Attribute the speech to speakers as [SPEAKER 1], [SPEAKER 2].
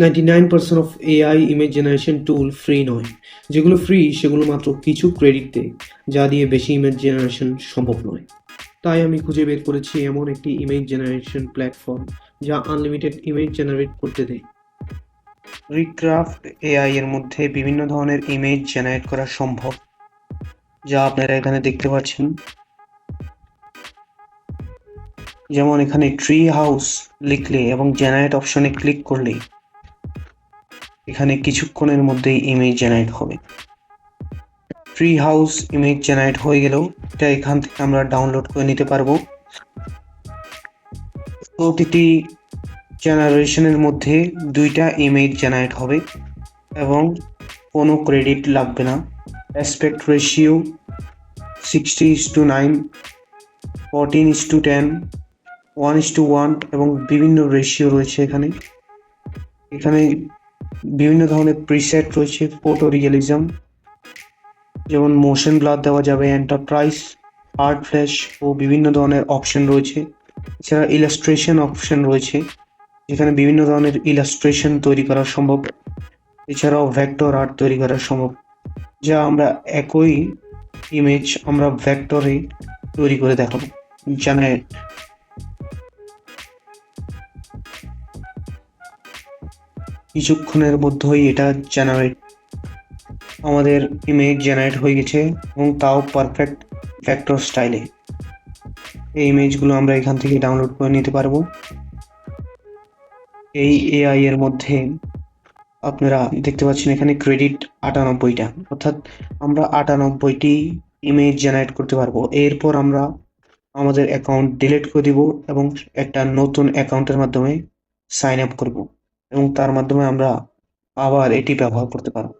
[SPEAKER 1] 99% of AI image generation tool free নয়। যেগুলো free সেগুলো মাত্র কিছু ক্রেডিট দেয়, যা দিয়ে বেশি ইমেজ জেনারেশন সম্ভব নয়। তাই আমি খুঁজে বের করেছি এমন একটি ইমেজ জেনারেশন প্ল্যাটফর্ম যা আনলিমিটেড ইমেজ জেনারেট করতে দেয়। রিক্রাফট এআই এর মধ্যে বিভিন্ন ধরনের ইমেজ জেনারেট করা সম্ভব, যা আপনারা এখানে দেখতে পাচ্ছেন। যেমন এখানে ট্রি হাউস লিখলে এবং জেনারেট অপশনে ক্লিক করলে এখানে কিছুক্ষণের মধ্যেই ইমেজ জেনারেট হবে। ট্রি হাউস ইমেজ জেনারেট হয়ে গেলেও এটা এখান থেকে আমরা ডাউনলোড করে নিতে পারবো। প্রতিটি জেনারেশনের মধ্যে 2টা ইমেজ জেনারেট হবে এবং কোনো ক্রেডিট লাগবে না। অ্যাসপেক্ট রেশিও 60:9, 14:10, 1:1 এবং বিভিন্ন রেশিও রয়েছে এখানে। এখানে বিভিন্ন ধরনের প্রিসেট রয়েছে, ফটো রিয়েলিজম, যেমন মোশন ব্লার দেওয়া যাবে, এন্টারপ্রাইজ, আর্ট ফ্ল্যাশ ও বিভিন্ন ধরনের অপশন রয়েছে। এছাড়া ইলাস্ট্রেশন অপশন রয়েছে, যেখানে বিভিন্ন ধরনের ইলাস্ট্রেশন তৈরি করা সম্ভব। এছাড়াও ভেক্টর আর্ট তৈরি করা সম্ভব, যা আমরা একই ইমেজ আমরা ভেক্টরে তৈরি করে দেখাবো। জেনারেট কিছুক্ষণের মধ্যেই এটা আমাদের ইমেজ জেনারেট হয়ে গেছে এবং তাও পারফেক্ট ভেক্টর স্টাইলে। এই ইমেজগুলো আমরা এখান থেকে ডাউনলোড করে নিতে পারবো। এই এআই এর মধ্যে আপনারা দেখতে পাচ্ছেন এখানে ক্রেডিট 98টা, অর্থাৎ আমরা 98টি ইমেজ জেনারেট করতে পারবো। এরপর আমরা আমাদের অ্যাকাউন্ট ডিলিট করে দিব এবং একটা নতুন অ্যাকাউন্টের মাধ্যমে সাইন আপ করব এবং তার মাধ্যমে আমরা আবার এটি ব্যবহার করতে পারবো।